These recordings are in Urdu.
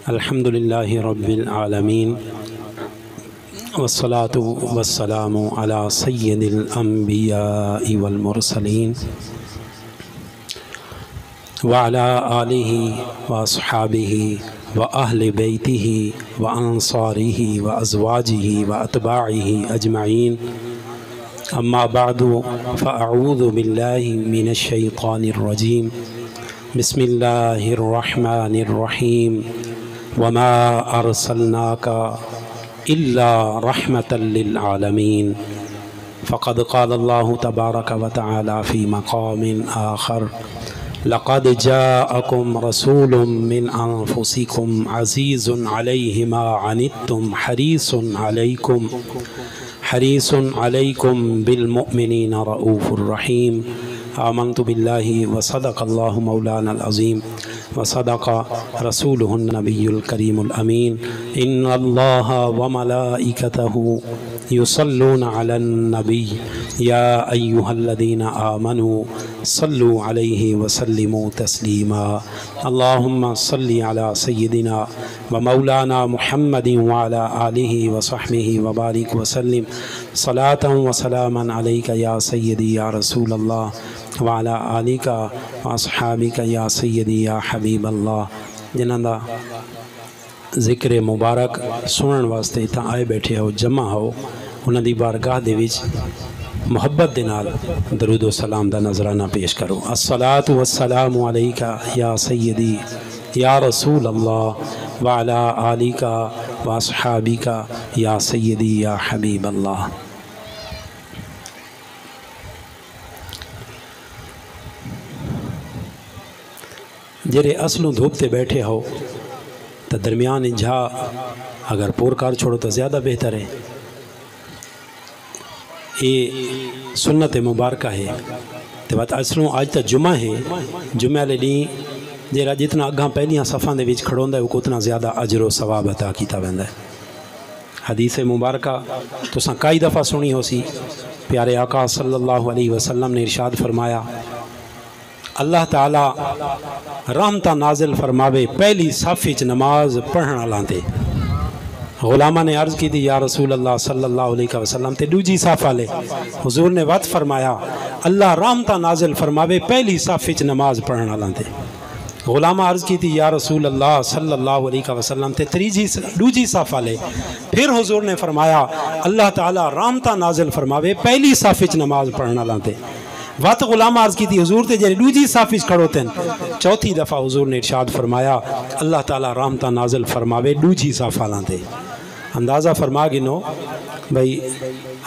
الحمدللہ رب العالمین والصلاة والسلام علی سید الانبیاء والمرسلین وعلی آلہ واصحابہ واہل بیتہ وانصارہ وازواجہ واتباعہ اجمعین اما بعد فاعوذ باللہ من الشیطان الرجیم بسم اللہ الرحمن الرحیم وما ارسلناک الا رحمة للعالمین فقد قال اللہ تبارک وتعالی فی مقام آخر لقد جاءکم رسول من انفسکم عزیز علیہ ما عنتم حریص علیکم بالمؤمنین رؤوف الرحیم آمنت باللہ وصدق اللہ مولانا العظیم وصدق رسولہ النبی الکریم الامین ان اللہ وملائکتہ یصلون علی النبی یا ایہا الذین آمنوا صلوا علیہ وسلموا تسلیما اللہم صلی علی سیدنا ومولانا محمد وعلی آلہ وصحبہ وبارک وسلم صلاة وسلاما علیک یا سیدی یا رسول اللہ وعلی آلک واصحابک یا سیدی یا حبیب اللہ جنہاں دا ذکر مبارک سنن واسطے اتھاں آئے بیٹھے ہو جمع ہو انہاں دی بارگاہ دے وچ محبت دے نال درود و سلام دا نظرانہ پیش کرو الصلاة والسلام علیک یا سیدی یا رسول اللہ وعلی آلک واصحابک یا سیدی یا حبیب اللہ جرے اصلوں دھوپتے بیٹھے ہو تو درمیان انجھا اگر پور کار چھوڑو تو زیادہ بہتر ہے یہ سنت مبارکہ ہے تو بات اصلوں آج تا جمعہ ہے جمعہ لے لیں جیرا جتنا اگاں پہلیاں صفحان دے وچ کھڑوندا ہے وہ اتنا زیادہ اجر و ثواب عطا کیتا ویندا ہے حدیث مبارکہ تو ساں کئی دفعہ سنی ہو سی پیارے آقا صلی اللہ علیہ وسلم نے ارشاد فرمایا اللہ تعالیٰ رحمتہ نازل فرماوے پہلی صف وچ نماز پڑھنا لانتے غلامہ نے عرض کی تھی یا رسول اللہ صلی اللہ علیہ وسلم تے دوجی صف والے حضور نے وقت فرمایا اللہ رحمتہ نازل فرماوے پہلی صف وچ نماز پڑھنا لانتے غلامہ عرض کی تھی یا رسول اللہ صلی اللہ علیہ وسلم تے دوجی صف والے پھر حضور نے فرمایا اللہ تعالیٰ رحمتہ نازل فرماوے پہلی صف وچ نماز پڑھنا لانتے وقت غلامہ عرض کی تھی حضور تے جڑے دوجی صف وچ کھڑو تن چوتھی دفعہ حضور نے ارشاد فرمایا اللہ تعالیٰ رحمتہ نازل فرماوے دوجی صف والاں تے اندازہ فرما گنو بھئی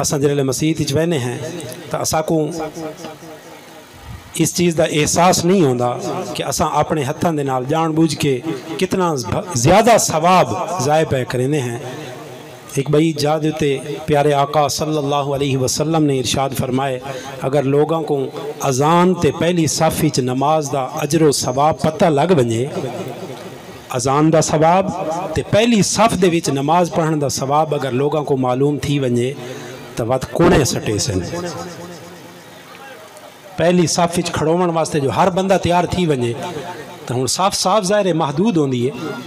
اساں جڑے مسجد وچ وینے ہیں تو اساں کو اس چیز دا احساس نہیں ہوندا کہ اساں اپنے ہتھاں دے نال جان بوجھ کے کتنا زیادہ ثواب ضائع پہ کرنے ہیں ایک بھائی جا دیتے پیارے آقا صلی اللہ علیہ وسلم نے ارشاد فرمائے اگر لوگوں کو اذان تے پہلی صف وچ نماز دا اجر و ثواب پتہ لگ ونجے اذان دا ثواب تے پہلی صف دے وچ نماز پڑھن دا ثواب اگر لوگوں کو معلوم تھی ونجے تو وقت کونے سٹے سن پہلی صف وچ کھڑومن واسطے جو ہر بندہ تیار تھی ونجے تو ہن صاف ظاہر محدود ہوندی ہے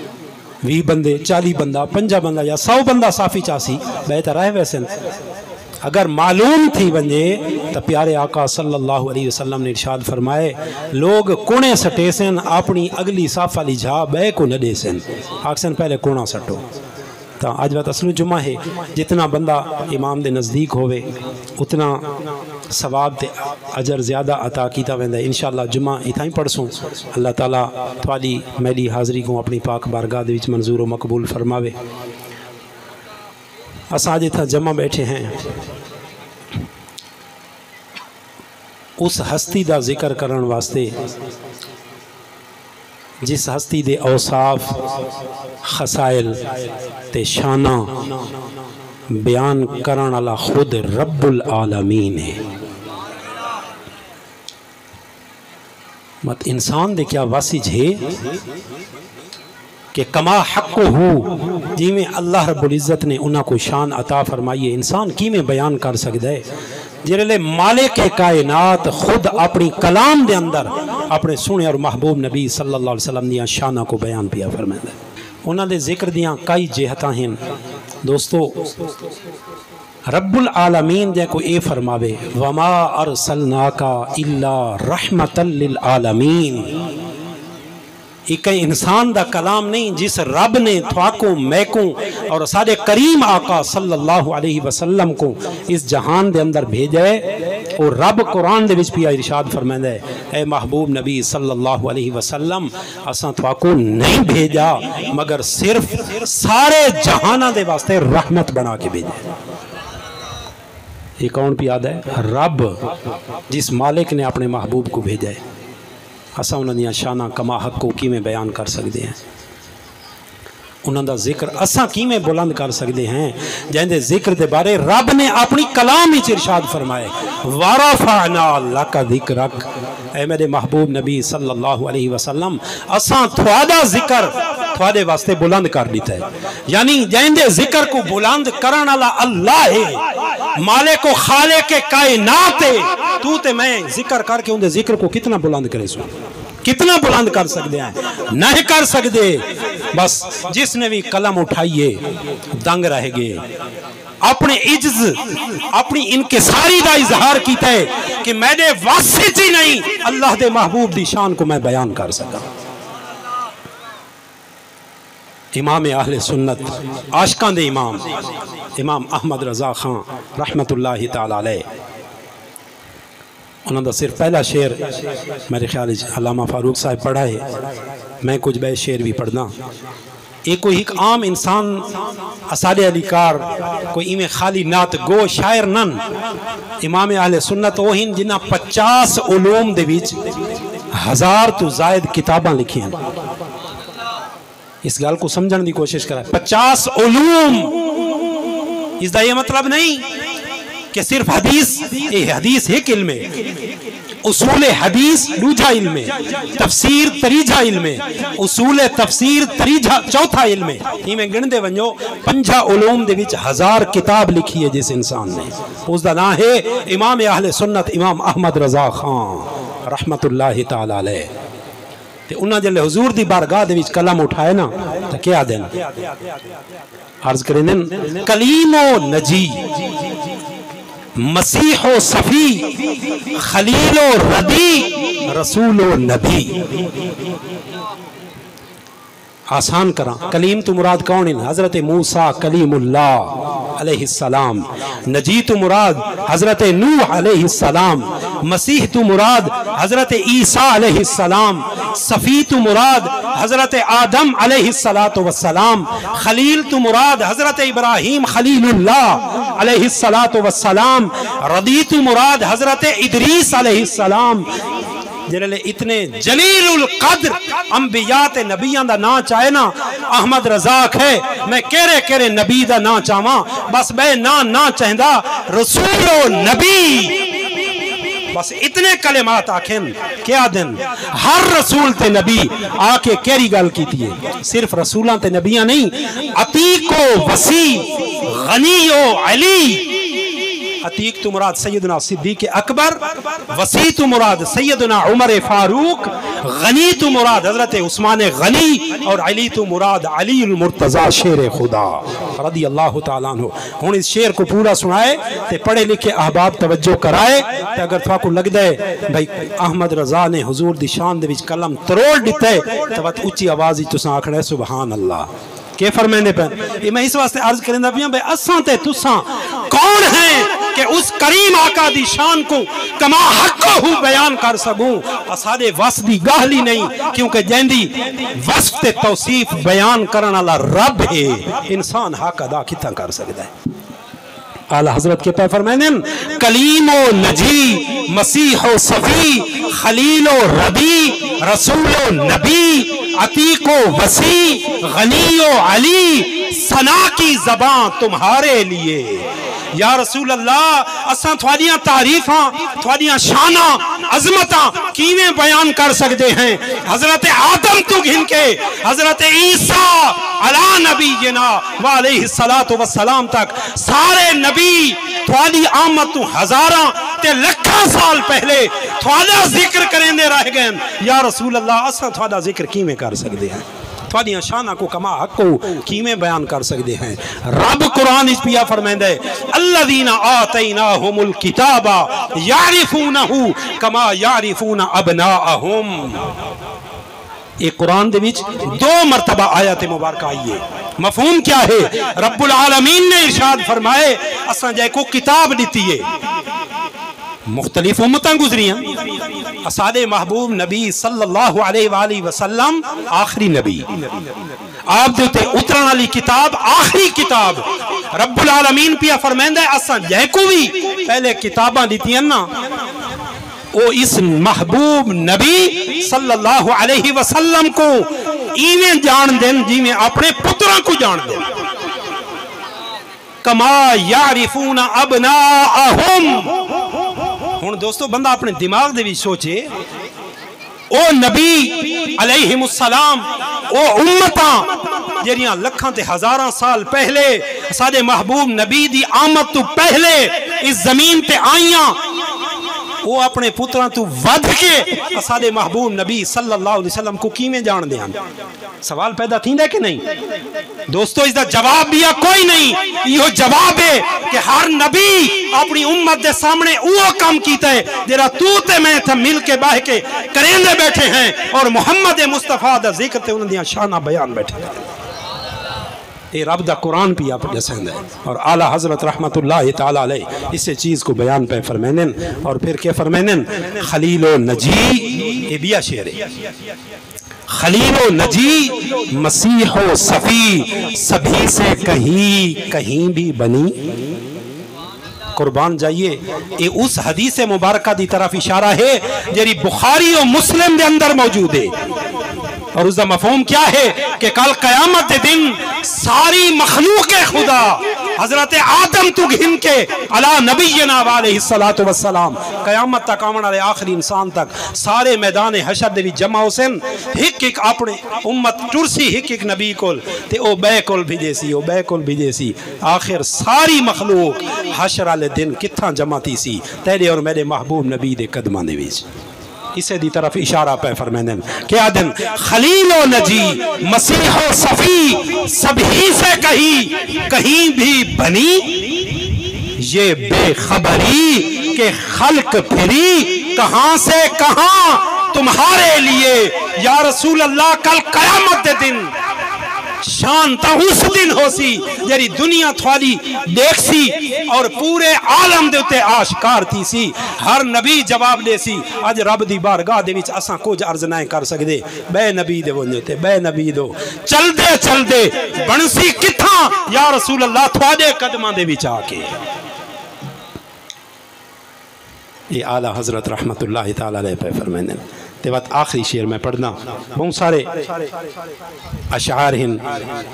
20 بندے 40 بندہ 50 بندہ یا 100 بندہ صافی چاسی بہتر ہے ویسے اگر معلوم تھی ونجے تو پیارے آقا صلی اللہ علیہ وسلم نے ارشاد فرمائے لوگ کونے سٹے سن اپنی اگلی صاف والی جھا بے کو نہ دے سن آکسن پہلے کونا سٹو تو آج بات اصل جمعہ ہے جتنا بندہ امام دے نزدیک ہوئے اتنا ثواب تے اجر زیادہ عطا کیتا ویندا ہے انشاءاللہ جمعہ اتھاں ہی پڑھسوں اللہ تعالیٰ توالی میلی حاضری کو اپنی پاک بارگاہ دے وچ منظور و مقبول فرماوے اساں اج اتھاں جمع بیٹھے ہیں اس ہستی دا ذکر کرن واسطے جس ہستی دے اوصاف خصائل تے شانہ بیان کرن والا خود رب العالمین ہے مت انسان دے کیا واسج ہے کہ کما حق ہو جی میں اللہ رب العزت نے انہاں کو شان عطا فرمائیے انسان کی میں بیان کر سکتا ہے جرے مالک کائنات خود اپنی کلام دے اندر اپنے سونے اور محبوب نبی صلی اللہ علیہ وسلم دیاں شانہ کو بیان پیا فرمائے دے انہاں دے ذکر دیاں کئی جہتاں ہیں دوستو رب العالمین جے کو اے فرماوے وما ارسلناکا الا رحمتا للعالمین ایک انسان دا کلام نہیں جس رب نے تھواکوں میکوں اور سارے کریم آقا صلی اللہ علیہ وسلم کو اس جہان دے اندر بھیجے اور رب قرآن دے وچ پیا ارشاد فرمائے دے اے محبوب نبی صلی اللہ علیہ وسلم اساں تھواکوں نہیں بھیجا مگر صرف سارے جہانہ دے واسطے رحمت بنا کے بھیجے یہ کون پہ یاد ہے رب جس مالک نے اپنے محبوب کو بھیجا ہے اساں انہاں دیاں شانہ کما حق کو کیویں بیان کر سکتے ہیں انہاں دا ذکر اساں کیویں بلند کر سکتے ہیں جہاں دے ذکر دے بارے رب نے اپنی کلام وچ ارشاد فرمائے وَرَفَعْنَا لَكَ ذِكْرَكَ اے میرے محبوب نبی صلی اللہ علیہ وسلم اساں تھوڑا ذکر تھوڑے واسطے بلند کر دیتا ہے یعنی جہاں دے ذکر کو بلند کرن والا اللہ ہے مالک و خالق کائنات ہے تو تے میں ذکر کر کے ان دے ذکر کو کتنا بلند کرے سو کتنا بلند کر سکتے ہیں نہیں کر سکتے بس جس نے بھی قلم اٹھائیے دنگ رہ گئے اپنے عجز اپنی انکساری دا اظہار کیتا ہے کہ میں نے واسط ہی نہیں اللہ دے محبوب دی شان کو میں بیان کر سکا امام اہل سنت عاشقان دے امام احمد رضا خان رحمت اللہ تعالی علیہ انہوں نے صرف پہلا شعر میرے خیال علامہ فاروق صاحب پڑھا ہے میں کچھ بے شعر بھی پڑھنا ایک عام انسان اسادہ علی کار کوئی ایمیں خالی نات گو شاعر نن امام اہل سنت وہین جنہ 50 علوم دے وچ 1000 تو زائد کتاباں لکھی ہیں اس گال کو سمجھن دی کوشش کرا 50 علوم اس دا یہ مطلب نہیں کہ صرف حدیث ایک علم ہے اصول حدیث دوجا علم ہے تفسیر تریجا علم ہے اصول تفسیر تریجا چوتھا علم ہے یہ میں گن دے ونجو 5 علوم دے وچ 1000 کتاب لکھی ہے جس انسان نے اس دا نام ہے امام اہل سنت امام احمد رضا خان رحمت اللہ تعالی علیہ تے انہاں جلے حضور دی بارگاہ دے وچ کلم اٹھائے نا تو کیا دین عرض کریں دن کلیم و نجی مسیح و صفی خلیل و ردی رسول و نبی آسان کرا کلیم تو مراد کون ہے حضرت موسیٰ کلیم اللہ علیہ السلام نجی تو مراد حضرت نوح علیہ السلام مسیح تو مراد حضرت عیسیٰ علیہ السلام صفی تو مراد حضرت آدم علیہ السلام خلیل تو مراد حضرت ابراہیم خلیل اللہ علیہ السلام ردی تو مراد حضرت ادریس علیہ السلام جلالے اتنے جلیل القدر انبیاء نبیان دا نا چاہے نا احمد رزاق ہے میں کہرے نبی دا نا چاہواں بس میں نا چاہندہ رسول و نبی بس اتنے کلمات آکھیں کیا دن ہر رسول تے نبی آکے کیری گال کی تھی صرف رسولان تے نبیاں نہیں عتیق و وسیع غنی و علی عتیق تو مراد سیدنا صدیق اکبر وسیع تو مراد سیدنا عمر فاروق غنی تو مراد حضرت عثمان غنی اور علی تو مراد علی المرتضی شیر خدا رضی اللہ تعالیٰ عنہ ہون اس شیر کو پورا سنائے تے پڑھے لکھے احباب توجہ کرائے تے اگر تھا کو لگ دے بھائی احمد رضا نے حضور دی شان دے وچ کلم تروڑ دیتے تو بات اچھی آوازی تساں آکھڑے سبحان اللہ کہ فرمینے پہ یہ میں اس واسطے عرض کریں دا پیاں بھئی اساں تے تساں کون ہیں کہ اس کریم آقا دی شان کو کما حق ہو بیان کر سکوں اسادے وصف دی گاہلی نہیں کیونکہ جیندی وصف تے توصیف بیان کرنا اللہ رب ہے انسان حق ادا کتا کر سکتا ہے اعلی حضرت کے پہ فرمائیں کلیم و نجی مسیح و صفی خلیل و ربی رسول و نبی عتیق و وسیع غنی و علی ثنا کی زبان تمہارے لیے یا رسول اللہ اساں تھوڑیاں تعریفاں تھوڑیاں شانہ عظمتاں کیویں بیان کر سکتے ہیں حضرت آدم تو گھن کے حضرت عیسیٰ علی نبینا وعلیہ الصلوۃ والسلام تک سارے نبی تھوڑی آمد تو ہزاراں تے لکھاں سال پہلے تھوڑا ذکر کریں دے رہ گئے یا رسول اللہ اساں تھوڑا ذکر کیویں کر سکتے ہیں تھوڑی شانہ کو کما حق کو کیویں بیان کر سکتے ہیں رب قرآن اس پیا فرمائندہ ہے الذین آتیناہم الکتاب یعرفونہ کما یعرفون ابناءہم ایک قرآن دے وچ 2 مرتبہ آیات مبارکہ آئی ہے مفہوم کیا ہے رب العالمین نے ارشاد فرمائے اساں جائے کو کتاب دیتی ہے مختلف امتاں گزری ہیں اساد محبوب نبی صلی اللہ علیہ وآلہ وسلم آخری نبی آپ دیتے اتران علی کتاب آخری کتاب رب العالمین پیا فرمائندہ ہے اساں جائے کو بھی پہلے کتاباں دیتی ہیں نا او اس محبوب نبی صلی اللہ علیہ وسلم کو ایویں جان دیں جی میں اپنے پتروں کو جان دیں کما یعرفون ابناءہم ہن دوستو بندہ اپنے دماغ دے بھی سوچے او نبی علیہ السلام او امتاں جیریاں لکھاں تے ہزاراں سال پہلے سادے محبوب نبی دی آمد تو پہلے اس زمین تے آئیاں وہ اپنے پتران تو ود کے اساد محبوب نبی صلی اللہ علیہ وسلم کو کیویں جان دے ہیں سوال پیدا تھی ہے کہ نہیں دوستو اس دا جواب بھی کوئی نہیں یہ جواب ہے کہ ہر نبی اپنی امت دے سامنے وہ کام کیتا ہے جرا تو تے میں تھا مل کے باہ کے کریندے بیٹھے ہیں اور محمد مصطفیٰ دا ذکر تے انہوں نے شانہ بیان بیٹھے ہیں یہ رب دا قرآن بھی آپ جسند ہے اور اعلیٰ حضرت رحمت اللہ تعالیٰ علیہ اس سے چیز کو بیان پہ فرمینن اور پھر کیا فرمینن خلیل و نجی یہ بھی شعر ہے خلیل و نجی مسیح و صفی سبھی سے کہیں بھی بنی قربان جائیے یہ اس حدیث مبارکہ دی طرف اشارہ ہے جیری بخاری و مسلم دے اندر موجود ہے اور اس دا مفہوم کیا ہے کہ کل قیامت دن ساری مخلوق خدا حضرت آدم تو گھن کے علی نبینا علیہ السلام قیامت تک آمن علیہ آخری انسان تک سارے میدان حشر دے بھی جمع حسن ایک اپنے امت ٹرسی ایک نبی کول تے او بے کول بھی جیسی او بے کول بھی جیسی آخر ساری مخلوق حشر علیہ دن کتھاں جمع تھی سی تیرے اور میرے محبوب نبی دے قدمہ دے بیچ اسے دی طرف اشارہ پہ فرمائنن کیا دن خلیل و نجی مسیح و صفی سبھی سے کہیں بھی بنی یہ بے خبری کہ خلق پھری کہاں سے کہاں تمہارے لیے یا رسول اللہ کل قیامت دن شان تا اس دن ہو سی جری دنیا تھوالی دیکھ سی اور پورے عالم دے اتے آشکار تھی سی ہر نبی جواب دے سی آج رب دی بارگاہ دے وچ اساں کچھ عرض نہ کر سکدے بے نبی دے ونجتے بے نبی دو چل دے بنسی کتھاں یا رسول اللہ تھوڑے قدماں دے وچ آ کے یہ اعلیٰ حضرت رحمت اللہ تعالیٰ علیہ پہ فرمائنے تے وقت آخری شعر میں پڑھنا بہت سارے اشعار ہیں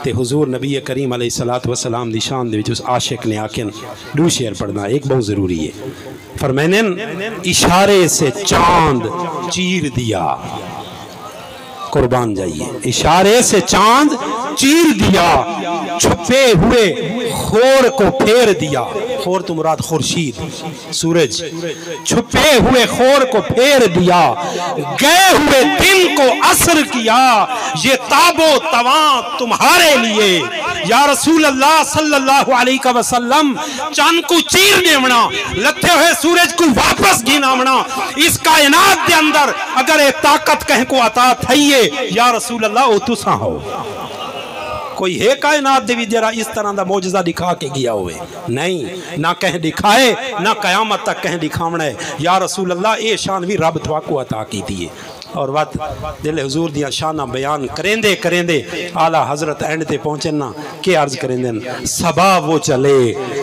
تے حضور نبی کریم علیہ السلام دی شان دے وچ اس عاشق نے آکن دو شعر پڑھنا ایک بہت ضروری ہے فرمائنے اشارے سے چاند چیر دیا قربان جائیے اشارے سے چاند چیر دیا چھپے ہوئے خور کو پھیر دیا خور تو مراد خورشید سورج چھپے ہوئے خور کو پھیر دیا گئے ہوئے دن کو عصر کیا یہ تاب و تواں تمہارے لیے یا رسول اللہ صلی اللہ علیہ وسلم چاند کو چیر دیونا لتے ہوئے سورج کو واپس گھینامنا اس کائنات دے اندر اگر ایک طاقت کہیں کو عطا تھئیے یا رسول اللہ او تساں ہو کوئی ہے کائنات دے بھی جرا اس طرح دا موجزہ دکھا کے گیا ہوئے نہیں نہ کہیں دکھائے نہ قیامت تک کہیں دکھاونا ہے یا رسول اللہ اے شان بھی رب تھوا کو عطا کی دیئے اور وقت دل حضور دیا شانہ بیان کریں دے اعلیٰ حضرت اینڈ تے پہنچنا کہ عرض کریں دیں صبا وہ چلے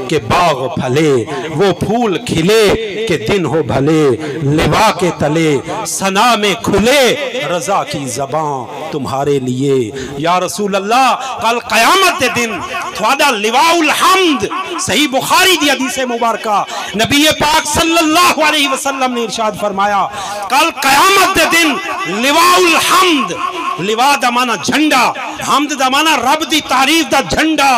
کہ باغ پھلے وہ پھول کھلے کہ دن ہو بھلے لوا کے تلے ثنا میں کھلے رضا کی زبان تمہارے لیے یا رسول اللہ کل قیامت دن تھوڑا لواء الحمد صحیح بخاری دی حدیث مبارکہ نبی پاک صلی اللہ علیہ وسلم نے ارشاد فرمایا کل قیامت دن لواء الحمد لواء دا مانا جھنڈا حمد دا مانا رب دی تعریف دا جھنڈا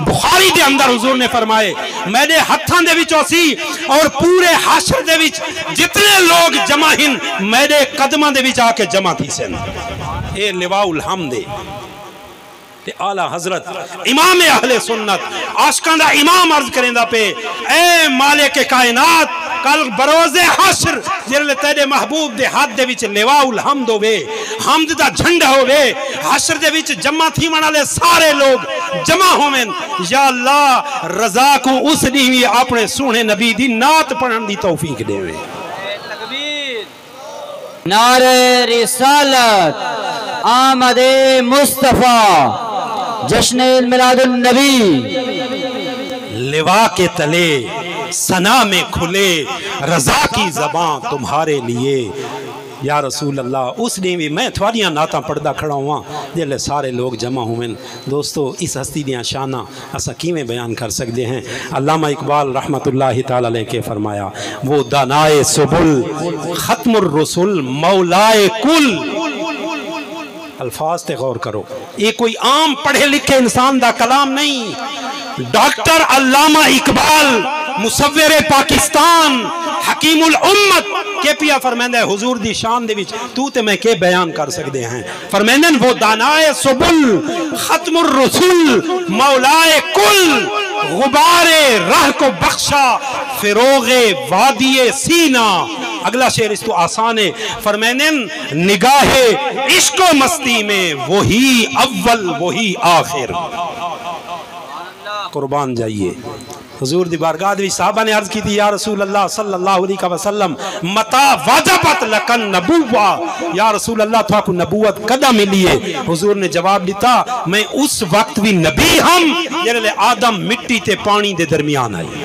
بخاری دے اندر حضور نے فرمائے میرے ہتھاں دے وچ سی اور پورے حشر دے وچ جتنے لوگ جمع ہن میرے قدماں دے وچ آ کے جمع تھی سن اے لواء الحمد تے اعلیٰ حضرت امام اہل سنت عاشقاں دا امام عرض کریں دا پہ اے مالک کائنات کل بروز حشر جلے تیرے محبوب دے ہاتھ دے وچ لواء الحمد ہوئے حمد دا جھنڈا ہوئے حشر دے وچ جمع تھی منالے سارے لوگ جمع ہوئے یا اللہ رضا کو اس دی ہوئی اپنے سونے نبی دی نعت پڑھن دی توفیق دے ہوئے نعرہ رسالت آمد مصطفیٰ جشن میلاد النبی لوا کے تلے ثنا میں کھلے رضا کی زبان تمہارے لیے یا رسول اللہ اس نے بھی میں تھواریاں نعتاں پڑھدا کھڑا ہوا جلے سارے لوگ جمع ہوئے دوستو اس ہستی دیاں شانہ اسا کیویں بیان کر سکتے ہیں علامہ اقبال رحمت اللہ تعالی علیہ کے فرمایا وہ دانائے سبل ختم الرسل مولائے کل الفاظ تے غور کرو یہ کوئی عام پڑھے لکھے انسان دا کلام نہیں ڈاکٹر علامہ اقبال مصور پاکستان حکیم الامت کے پیا فرمیندہ ہے حضور دی شان دے وچ تو تے میں کے بیان کر سکتے ہیں فرمیندن وہ دانائے سبل ختم الرسول مولائے کل غبار راہ کو بخشا فروغ وادی سینہ اگلا شعر اس تو آسان ہے فرمیندن نگاہ عشق و مستی میں وہی اول وہی آخر قربان جائیے حضور دی بارگاہ دی صحابہ نے عرض کی تھی یا رسول اللہ صلی اللہ علیہ وسلم متا واجبت لکن نبوہ یا رسول اللہ تو آپ کو نبوت کدا ملیے حضور نے جواب دیتا میں اس وقت بھی نبی ہم جنہلے آدم مٹی تے پانی دے درمیان آئی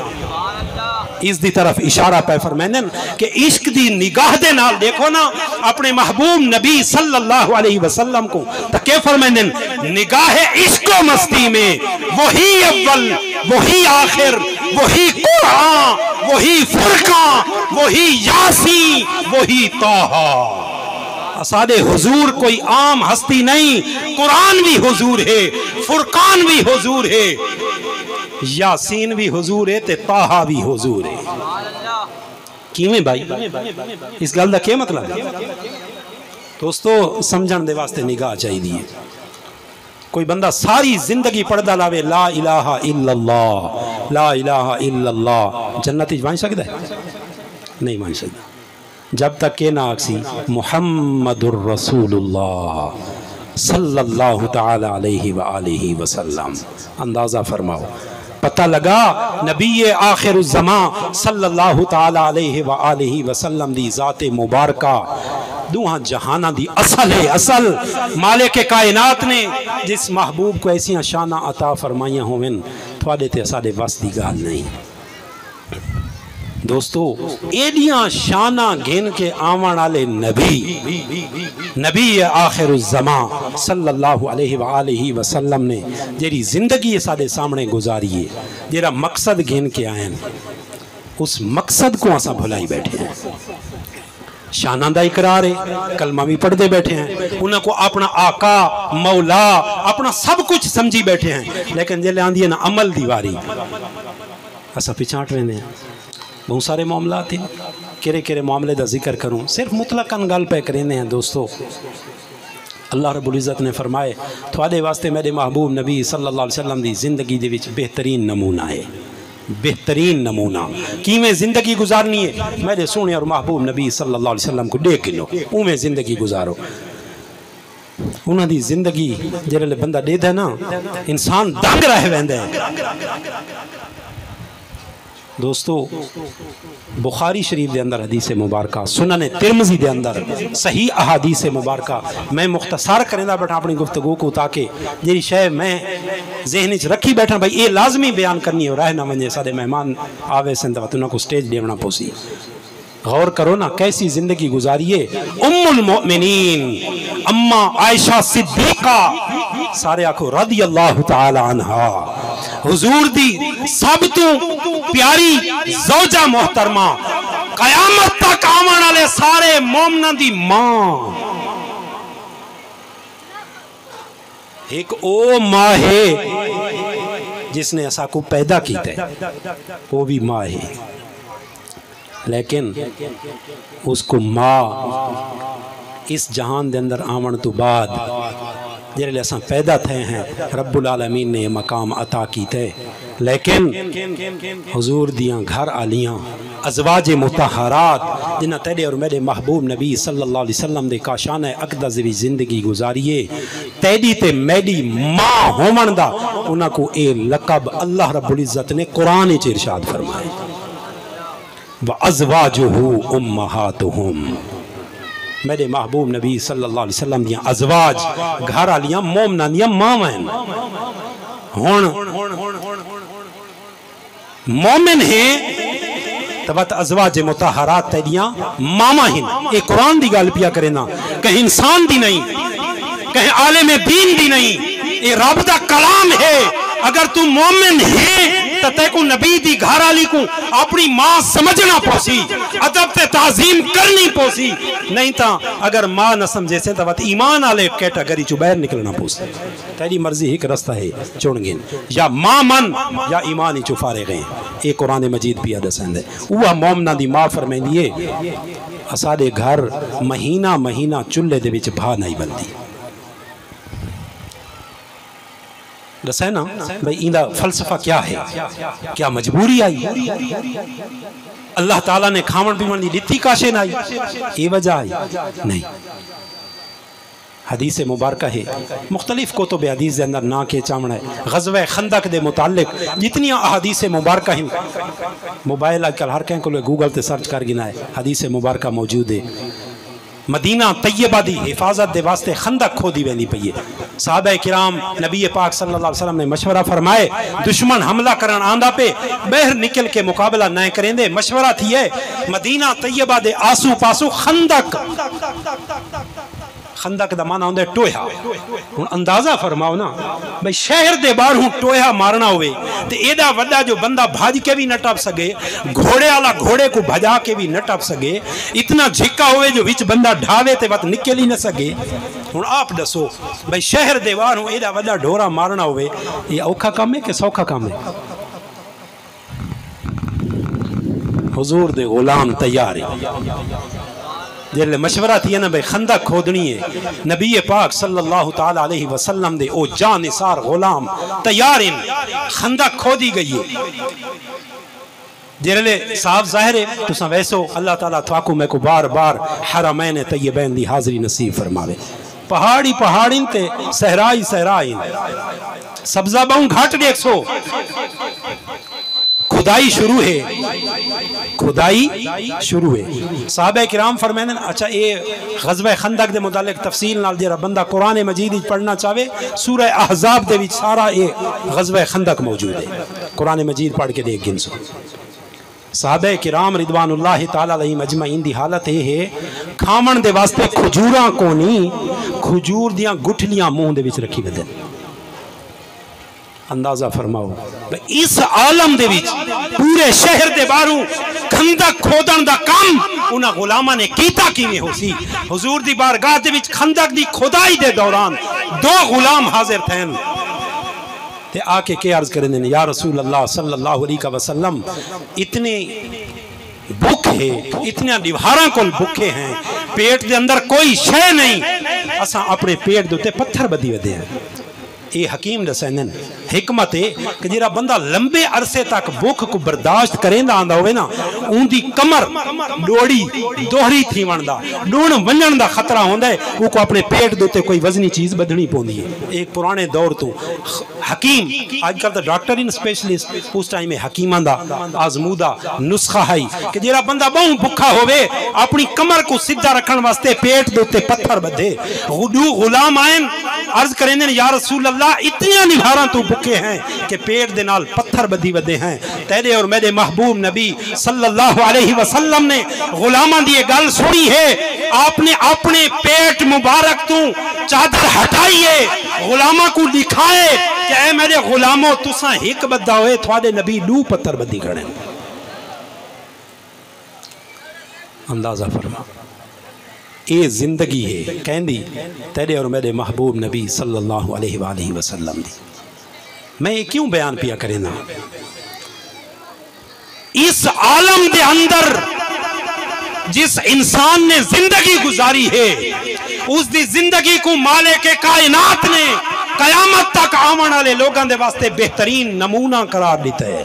اس دی طرف اشارہ پہ فرمینن کہ عشق دی نگاہ دے نال دیکھو نا اپنے محبوب نبی صلی اللہ علیہ وسلم کو تکے فرمینن نگاہ عشق و مستی میں وہی اول وہی آخر وہی قرآن وہی فرقان وہی یاسین وہی طٰہٰ اساد حضور کوئی عام ہستی نہیں قرآن بھی حضور ہے فرقان بھی حضور ہے یاسین بھی حضور ہے تے طٰہٰ بھی حضور ہے کیویں بھائی اس گل دا کیا مطلب ہے دوستو سمجھن دے واسطے نگاہ چاہیے دیئے کوئی بندہ ساری زندگی پڑھدا لاوے لا الہ الا اللہ لا الہ الا اللہ جنت بن سکتا ہے نہیں بن سکتا جب تک کہ نہ آکسی محمد الرسول اللہ صلی اللہ تعالی علیہ وآلہ وسلم اندازہ فرماؤ پتہ لگا نبی آخر الزمان صلی اللہ تعالی علیہ وآلہ وسلم دی ذات مبارکہ دوہاں جہانہ دی اصل ہے اصل مالک کائنات نے جس محبوب کو ایسیاں شانہ عطا فرمائیاں ہوئن تھوڑے تے سارے وس دی گال نہیں دوستو ایڈیاں شانہ گھن کے آوان والے نبی آخر الزمان صلی اللہ علیہ وآلہ وسلم نے جیری زندگی سارے سامنے گزاری ہے جیرا مقصد گھن کے آئیں اس مقصد کو آسا بھلائی بیٹھے ہیں شانہ دا اقرار ہے کلمہ بھی پڑھ دے بیٹھے ہیں انہوں کو اپنا آقا مولا اپنا سب کچھ سمجھی بیٹھے ہیں لیکن جلے آندھی ہے نا عمل دیواری ایسا پچھاٹ رہنے ہیں بہت سارے معاملات ہیں کرے کرے معاملے دا ذکر کروں صرف مطلقاً گل پہ کرنے ہیں دوستو اللہ رب العزت نے فرمائے تھوڑے واسطے میرے محبوب نبی صلی اللہ علیہ وسلم دی زندگی دے وچ بہترین نمونہ ہے بہترین نمونہ کیویں زندگی گزارنی ہے میرے سونے اور محبوب نبی صلی اللہ علیہ وسلم کو دیکھ لو اویں زندگی گزارو انہاں دی زندگی جڑے بندہ دے دے نا انسان دنگ رہ ویندے ہیں دوستو بخاری شریف دے اندر حدیث مبارکہ سنن ترمذی دے اندر صحیح احادیث مبارکہ میں مختصر کرنا بیٹھا اپنی گفتگو کو تاکہ جیری شے میں ذہن وچ رکھی بیٹھا بھائی یہ لازمی بیان کرنی ہے رہ نہ ونجے سارے مہمان آوے سن تے انہاں کو سٹیج دیونا پوسی غور کرو نا کیسی زندگی گزاریے ام المؤمنین اما عائشہ صدیقہ سارے آکھو رضی اللہ تعالی عنہ حضور دی سب تو پیاری زوجہ محترمہ قیامت تک آمان والے سارے مومنہ دی ماں ایک او ماں ہے جس نے ایسا کو پیدا کیتا ہے وہ بھی ماں ہے، لیکن اس کو ماں اس جہان دے اندر آمن تو بعد جیرے لئے اساں پیدا تھے ہیں رب العالمین نے یہ مقام عطا کیتے، لیکن حضور دیاں گھر آلیاں ازواج مطہرات جنہ تیرے اور میرے محبوب نبی صلی اللہ علیہ وسلم دے کاشانہ اقدس بھی زندگی گزاریے، تیری تے میری ماں ہومن دا انہاں کو اے لقب اللہ رب العزت نے قرآن چ ارشاد فرمائے، وَأَزْوَاجُهُ أُمَّهَاتُهُمْ، میرے محبوب نبی صلی اللہ علیہ وسلم دیاں ازواج گھر آلیاں مومنان دیاں ماوین ہون مومن ہیں تبت ازواج مطہرات تیریاں ماما ہیں، ایک قرآن دی گال پیا کرنا کہیں انسان دی نہیں، کہیں عالم دین دی نہیں، یہ رب دا کلام ہے۔ اگر تو مومن ہے تو تے کو نبی دی گھر آلی کو اپنی ماں سمجھنا پوسی، ادب تے تعظیم کرنی پوسی، نہیں تا اگر ماں نہ سمجھے سے تو ایمان آلے کیٹاگری چو باہر نکلنا پوسی۔ تیری مرضی ایک رستہ ہے چونگین، یا ماں من یا ایمانی چو فارغ ہیں، ایک قرآن مجید بھی دسند ہے۔ وہ مومنہ دی ماں فرمائیں دیئے اسادے گھر مہینہ مہینہ چلے دے وچ بھا نہیں بندی۔ دسے نا بھئی ایندہ فلسفہ کیا ہے، کیا مجبوری آئی، اللہ تعالیٰ نے کھامن پیمن دی لتی کاشے نہ آئی، یہ وجہ آئی نہیں۔ حدیث مبارکہ ہے، مختلف کتب حدیث دے اندر نا کے چامڑا ہے، غزوہ خندق دے متعلق جتنی احادیث مبارکہ ہیں، موبائل آج کل ہر کہیں کو گوگل تے سرچ کر گنا ہے، حدیث مبارکہ موجود ہے۔ مدینہ طیبہ دی حفاظت دے واسطے خندق کھو دی ویندی پئیے، صحابہ کرام نبی پاک صلی اللہ علیہ وسلم نے مشورہ فرمائے دشمن حملہ کرن آندہ پہ بہر نکل کے مقابلہ نہ کریں دے، مشورہ تھی ہے مدینہ طیبہ دے آسو پاسو خندق، خندق دا معنی ہوندے ٹوہا، اندازہ فرماؤ نا بھئی شہر دے بار ہوں ٹوہا مارنا ہوئے تے ایڈا وڈا جو بندہ بھاج کے بھی نہ ٹپ سگے، گھوڑے والا گھوڑے کو بھجا کے بھی نہ ٹپ سگے، اتنا جھکا ہوئے جو وچ بندہ ڈھاوے تے وقت نکل ہی نہ سگے۔ ہوں آپ دسو بھئی شہر دے بار ہوں ایڈا وڈا ڈھورا مارنا ہوئے، یہ اوکھا کام ہے کہ سوکھا کام ہے؟ حضور دے غلام تیار ہے، جیلے مشورہ تھی ہے نا بھئی خندق کھودنی ہے، نبی پاک صلی اللہ تعالیٰ علیہ وسلم دے او جانثار غلام تیار ہیں، خندق کھودی گئی ہے۔ جیلے صاحب ظاہر ہے تو ساں ویسو اللہ تعالیٰ تھواکو میں کو بار بار حرمین طیبین دی حاضری نصیب فرماوے، پہاڑی پہاڑین تے صحرائی صحرائین، سبزہ باؤں گھاٹ دیکھ سو، کھدائی شروع ہے، کھدائی شروع ہے۔ صحابہ کرام فرمائیں اچھا اے غزوہ خندق دے متعلق تفصیل نال جیرا بندہ قرآن مجید پڑھنا چاہے سورہ احزاب دے بھی سارا اے غزوہ خندق موجود ہے، قرآن مجید پڑھ کے دیکھ گنسو۔ صحابہ کرام رضوان اللہ تعالیٰ علیہ مجمعین دی حالت ہے کھامن دے واسطے کھجوراں کو نہیں، کھجور دیاں گٹھلیاں منہ دے وچ رکھی بدے۔ اندازہ فرماؤ اس عالم دے وچ پورے شہر دے باروں خندق کھودن دا کام انہاں غلامہ نے کیتا کیویں ہو سی۔ حضور دی بارگاہ دے وچ خندق دی کھدائی دے دوران دو غلام حاضر تھے تے آکے کیا عرض کریں دیں یا رسول اللہ صلی اللہ علیہ وسلم اتنے بھوک ہے، اتنے دیوہاراں کل بھوکے ہیں، پیٹ دے اندر کوئی شے نہیں، اساں اپنے پیٹ دوتے پتھر بدی ودے ہیں۔ یہ حکیم دسینن حکمت ہے کہ جیرا بندہ لمبے عرصے تک بھوک کو برداشت کریں دا آندہ ہوئے نا اون دی کمر ڈوڑی دوہری تھی وندہ ڈون ونجن دا خطرہ ہوندہ ہے وہ کو اپنے پیٹ دوتے کوئی وزنی چیز بدھنی پوندی ہے۔ ایک پرانے دور تو حکیم آج کل دا ڈاکٹر ان اسپیشلسٹ اس ٹائم میں حکیمان دا آزمودہ نسخہ ہے کہ جیرا بندہ بہن بھکھا ہوئے اپنی کمر کو سدھا رکھن واسطے پیٹ دوتے پتھر بدھے۔ غلام آئین عرض کریں دیں یا رسول اللہ اتنی نبھاراں تو بکے ہیں کہ پیٹ دے نال پتھر بدی ودے ہیں۔ تیرے اور میرے محبوب نبی صلی اللہ علیہ وسلم نے غلاماں دی گل سنی ہے، آپ نے اپنے پیٹ مبارک تو چادر ہٹائیے، غلاماں کو دکھائے کہ اے میرے غلاموں تساں ہک بدہ ہوئے تھوڑے نبی لو پتھر بدی کھڑے۔ اندازہ فرما یہ زندگی ہے کہندی تیرے اور میرے محبوب نبی صلی اللہ علیہ وآلہ وسلم دی۔ میں یہ کیوں بیان پیا کریں نا، اس عالم دے اندر جس انسان نے زندگی گزاری ہے اس دی زندگی کو مالک کائنات نے قیامت تک آمن والے لوگوں دے واسطے بہترین نمونہ قرار دیتا ہے۔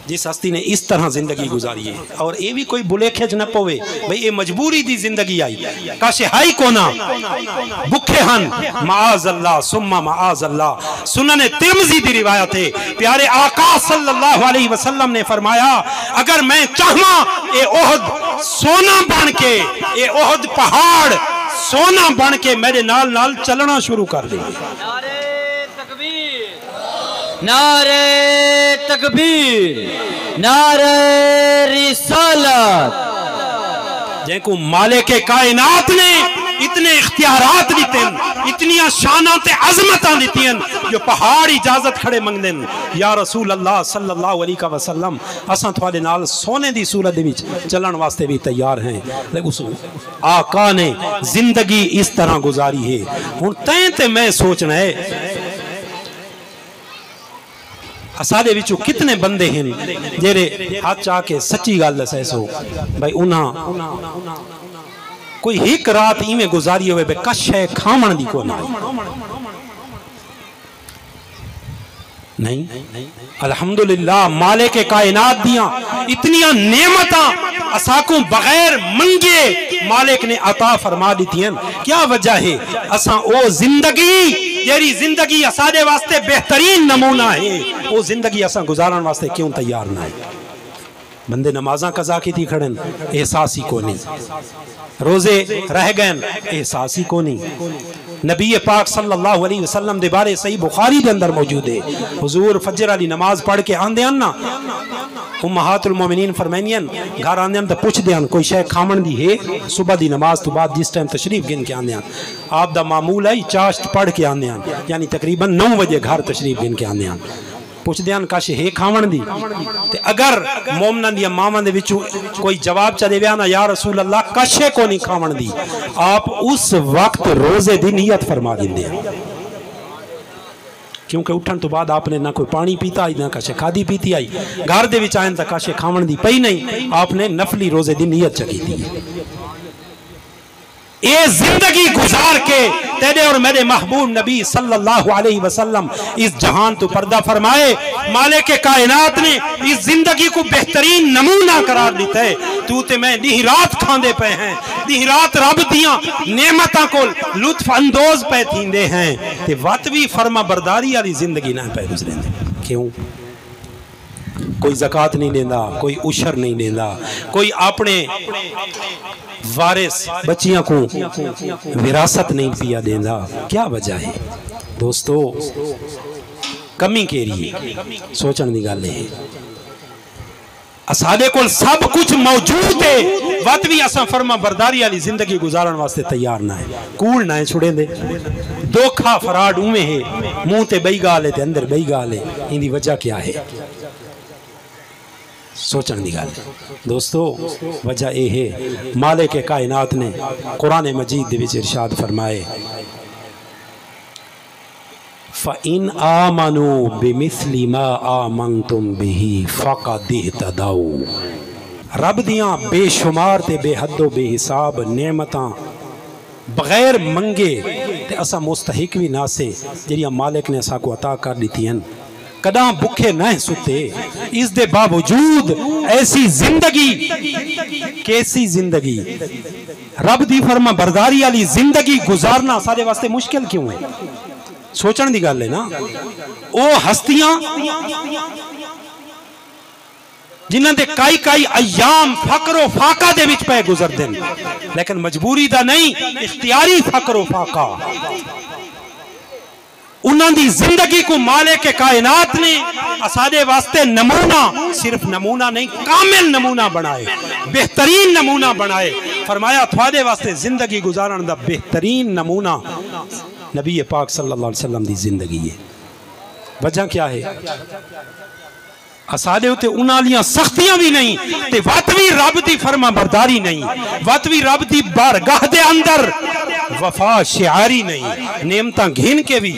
جس ہستی نے اس طرح زندگی گزاری ہے، اور یہ بھی کوئی بلے کھچ نہ پوے بھئی یہ مجبوری دی زندگی آئی، کاشے ہائی کونا بکھے ہن، معاذ اللہ ثم معاذ اللہ۔ سنن ترمذی دی روایت ہے، پیارے آقا صلی اللہ علیہ وسلم نے فرمایا اگر میں چاہواں اے احد سونا بن کے، اے احد پہاڑ سونا بن کے میرے نال نال چلنا شروع کر دے۔ نعرہ تکبیر، نعرہ رسالت۔ جن کو مالک کائنات نے اتنے اختیارات دیتے ہیں، اتنی شانات عظمتاں دیتی ہیں جو پہاڑ اجازت کھڑے منگ دیں، یا رسول اللہ صلی اللہ علیہ وسلم اساں تھوڑے نال سونے دی صورت وچ چلن واسطے بھی تیار ہیں، لیکن آقا نے زندگی اس طرح گزاری ہے۔ ہن تے میں سوچنا ہے اسادے وچوں کتنے بندے ہیں جیرے ہاتھ چاہ کے سچی گل دسے سو بھائی انہاں کوئی ایک رات ایویں گزاری ہوئے بے کش ہے کھامن دی کو نہ نہیں۔ الحمدللہ مالک کائنات دیاں اتنیاں نعمتاں اساکوں بغیر منگے مالک نے عطا فرما دیتی ہیں۔ کیا وجہ ہے؟ اساں او زندگی جیری زندگی اسادے واسطے بہترین نمونہ ہے، وہ زندگی اساں گزارن واسطے کیوں تیار نہ ہے؟ بندے نمازاں قضا کی تھی کھڑن احساس ہی کو نہیں، روزے رہ گئے احساس ہی کو نہیں۔ نبی پاک صلی اللہ علیہ وسلم دے بارے صحیح بخاری دے اندر موجود ہے، حضور فجر علی نماز پڑھ کے آن دیاں نا، امہات المومنین فرمینین گھر آن دیاں تو پوچھ دیاں کوئی شے کھامن دی ہے، صبح دی نماز تو بعد جس ٹائم تشریف گن کے آن دیاں آپ دا معمول ہے چاشت پڑھ کے آن دیاں، یعنی تقریباً 9 بجے گھر تشریف گن کے آن دیاں، پوچھ دیان کاشے ہے کھاون دی، تے اگر مومنان دیا مامن دے وچوں کوئی جواب چلے ویانا یا رسول اللہ کاشے کو نہیں کھاون دی، آپ اس وقت روزے دی نیت فرما دیں دے، کیونکہ اٹھن تو بعد آپ نے نہ کوئی پانی پیتا آئی نہ کاشے کھادی پیتی آئی، گھر دے وچ آئیں تا کاشے کھاون دی پئی نہیں، آپ نے نفلی روزے دی نیت چکی دی۔ اے زندگی گزار کے تیرے اور میرے محبوب نبی صلی اللہ علیہ وسلم اس جہان تو پردہ فرمائے، مالک کائنات نے اس زندگی کو بہترین نمونہ قرار دیتا ہے۔ تو تے میں نہیں رات کھاندے پہ ہیں، نہیں رات رب دیاں نعمتاں کو لطف اندوز پہ تھیندے ہیں، تے وقت بھی فرما برداری والی زندگی نہ پہ گزریں دے۔ کیوں؟ کوئی زکاة نہیں دیندہ، کوئی عشر نہیں دیندہ، کوئی اپنے وارث بچیاں کو وراثت نہیں پیا دیندہ۔ کیا وجہ ہے دوستو؟ کمی کے لیے سوچن دی گل ہے، اساڈے کول سب کچھ موجود ہے، وقت بھی اساں فرما برداری والی زندگی گزارن واسطے تیار نہ ہے، کول نہ ہے چھڑے دے، دھوکھا فراڈ اویں ہے، منہ تے بئی گال ہے تے اندر بئی گال ہے، ان دی وجہ کیا ہے؟ سوچن دی گل دوستو، وجہ اے ہے مالک کائنات نے قرآن مجید دے وچ ارشاد فرمائے فَإِنْ آمَنُوا بِمِثْلِ مَا آمَنْتُمْ بِهِ فَقَدْ اهْتَدَوْا۔ رب دیاں بے شمار تے بے حد و بے حساب نعمتاں بغیر منگے تے اسا مستحق بھی نہ سے جڑیاں مالک نے اسا کو عطا کر دیتی ہیں، کداں بکھے نہ ستے، اس دے باوجود ایسی زندگی، کیسی زندگی رب دی فرما برداری والی زندگی گزارنا سارے واسطے مشکل کیوں ہے؟ سوچن دی گل ہے نا۔ او ہستیاں جنہاں دے کئی ایام فقر و فاقہ دے وچ پہ گزر دیں، لیکن مجبوری دا نہیں، اختیاری فقر و فاقہ، انہاں دی زندگی کو مالک کائنات نے اساڈے واسطے نمونہ، صرف نمونہ نہیں کامل نمونہ بنائے، بہترین نمونہ بنائے۔ فرمایا تھوڑے واسطے زندگی گزارن دا بہترین نمونہ نبی پاک صلی اللہ علیہ وسلم دی زندگی ہے۔ وجہ کیا ہے؟ اساڈے ہوتے انہاں لیاں سختیاں بھی نہیں تے وطوی رب دی فرما برداری نہیں، وطوی رب دی بارگاہ دے اندر وفا شعاری نہیں، نعمتاں گھن کے بھی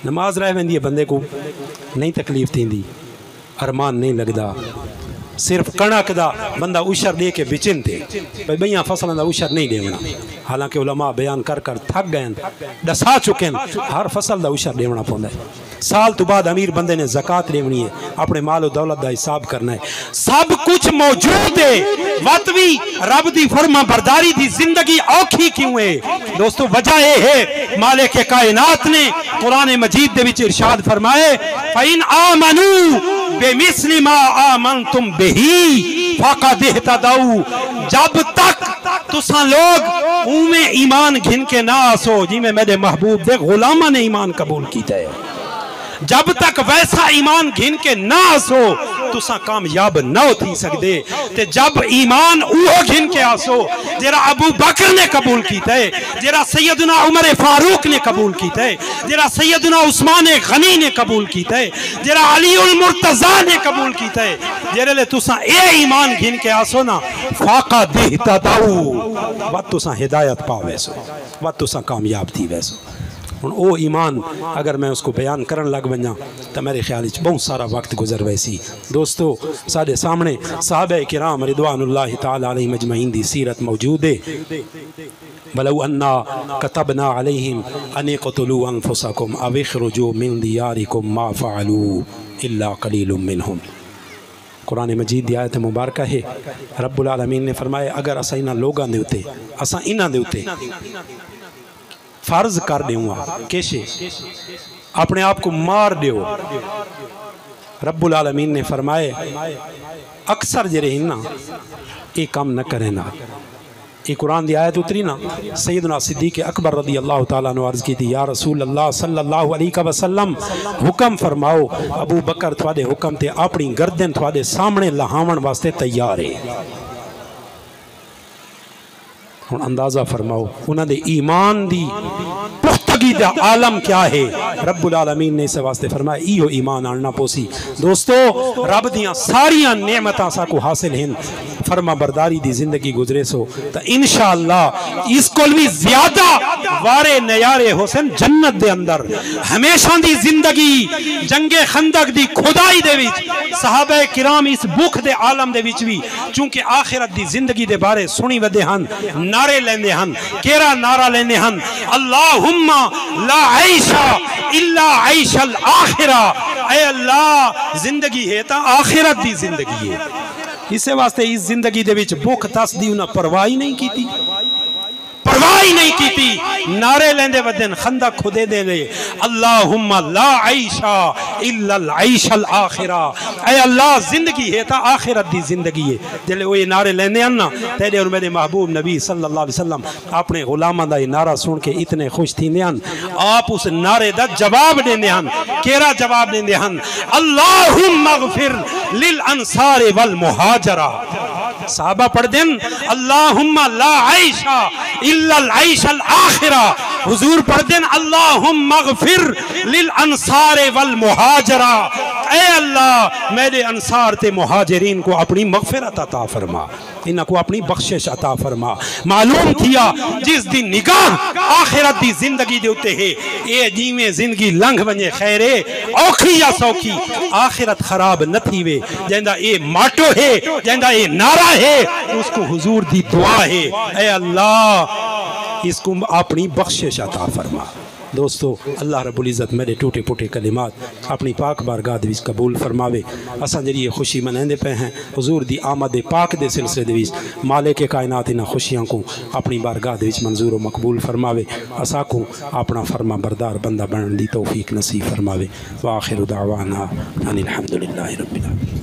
نماز رہ ویندی ہے بندے کو نہیں تکلیف تھیندی ارمان نہیں لگدا صرف کنک دا بندہ اشر دے کے بچن تے بھئی بیاں فصلوں دا اشر نہیں دیونا حالانکہ علماء بیان کر کر تھک گئے دسا چکے ہر فصل دا اشر دیونا پوندا ہے سال تو بعد امیر بندے نے زکاة دیونی ہے اپنے مال و دولت دا حساب کرنا ہے سب کچھ موجود ہے وقت بھی رب دی فرما برداری دی زندگی اوکھی کیوں ہے دوستو وجہ یہ ہے مالک کائنات نے قرآن مجید دے وچ ارشاد فرمائے فَإِنْ آمَنُوا بِمِثْلِ مَا آمَنْتُمْ بِهِ فَقَدْ اهْتَدَوْا جب تک تساں لوگ میں ایمان گھن کے نہ آسو جی میں میرے محبوب دے غلامہ نے ایمان قبول کیتا ہے جب تک ویسا ایمان گھن کے نہ آسو تساں کامیاب نہ تھی سکتے تے جب ایمان اوہ گھن کے آسو جرا ابو بکر نے قبول کیتا ہے جرا سیدنا عمر فاروق نے قبول کیتا ہے جرا سیدنا عثمان غنی نے قبول کیتا ہے جرا علی المرتضی نے قبول کیتا ہے جرا لے تساں اے ایمان گھن کے آسو نا فاقہ دیتا داؤ وقت تساں ہدایت پا ویسو وقت تساں کامیاب تھی ویسو او ایمان اگر میں اس کو بیان کرن لگ بنجا تو میرے خیال بہت سارا وقت گزر ویسی دوستو سارے سامنے صحابہ کرام رضوان اللہ تعالی علیہ مجمعین دی سیرت موجود ہے وَلَوْ أَنَّا كَتَبْنَا عَلَيْهِمْ أَنِ اقْتُلُوا أَنفُسَكُمْ أَوْ اخْرُجُوا مِنْ دِيَارِكُمْ مَا فَعَلُوا إِلَّا قَلِيلٌ مِّنْهُمْ قرآن مجید دی آیت مبارکہ ہے رب العالمین نے فرمائے اگر اسا انہاں لوگاں دے اتے اسا انہاں دے اتے فرض کر دیوں گا کیسے اپنے آپ کو مار دیو رب العالمین نے فرمائے اکثر جرے ہننا ایک کام نہ کرے نا ایک قرآن دی آیت اتری نا سیدنا صدیق اکبر رضی اللہ تعالیٰ نے عرض کی تھی یا رسول اللہ صلی اللہ علیہ وسلم حکم فرماؤ ابو بکر تھوڑے حکم تے اپنی گردن تھوڑے سامنے لہاون واسطے تیار ہے ہن اندازہ فرماؤ انہاں دے ایمان دی پختگی دا عالم کیا ہے رب العالمین نے اسے واسطے فرمایا ایہو ایمان آننا پوسی دوستو رب دیاں ساریاں نعمتاں سا کو حاصل ہیں فرما برداری دی زندگی گزرے سو تو انشاءاللہ اس کو بھی زیادہ وارے نیارے حسن جنت دے اندر ہمیشہ دی زندگی جنگ خندق دی کھدائی دے وچ صحابہ کرام اس بھوک دے عالم دے وچ بھی چونکہ آخرت دی زندگی دے بارے سنی ودے ہن نعرے لیندے ہن کیرا نعرہ لیندے ہن اللہم لا عیش الا عیش الاخرہ اے اللہ زندگی ہے تا آخرت دی زندگی ہے اسے واسطے اس زندگی دے وچ بھوک تس دی انہاں پرواہی نہیں کیتی پرواہی نہیں کیتی نعرے لیندے ودن خندق خودے دے لے اللہم لا عیشا الا العیش الاخرہ اے اللہ زندگی ہے تا آخرت دی زندگی ہے جلے وہ یہ نعرے لیندے انہا تیرے اور میرے محبوب نبی صلی اللہ علیہ وسلم اپنے غلامہ دا یہ نعرہ سن کے اتنے خوش تھی ہن آپ اس نعرے دا جواب دیندے ہن کیرا جواب دیندے ہن اللہم اغفر للانصار والمہاجرہ صحابہ پڑھ دیں اللہم لا عیشا الا العیش الاخرہ حضور پڑھ دیں اللہم اغفر للانصار والمہاجرہ اے اللہ میرے انصار تے مہاجرین کو اپنی مغفرت عطا فرما انہاں کو اپنی بخشش عطا فرما معلوم کیا جس دی نگاہ آخرت دی زندگی دے ہوتے ہیں اے جیویں زندگی لنگھ بنجے خیرے اوکھی یا سوکھی آخرت خراب نہ تھی وے جہندہ اے ماٹو ہے جہندہ اے نعرہ ہے اس کو حضور دی دعا ہے اے اللہ اس کو اپنی بخشش عطا فرما دوستو اللہ رب العزت میرے ٹوٹے پوٹے کلمات اپنی پاک بارگاہ دے وچ قبول فرماوے اساں جڑی خوشی منیندے پے ہیں حضور دی آمد پاک دے سلسلے دے وچ مالک کائنات انہاں خوشیاں کو اپنی بارگاہ دے وچ منظور و مقبول فرماوے اساں کو اپنا فرما بردار بندہ بنن دی توفیق نصیب فرماوے وآخر دعوانا ان الحمدللہ رب العالمین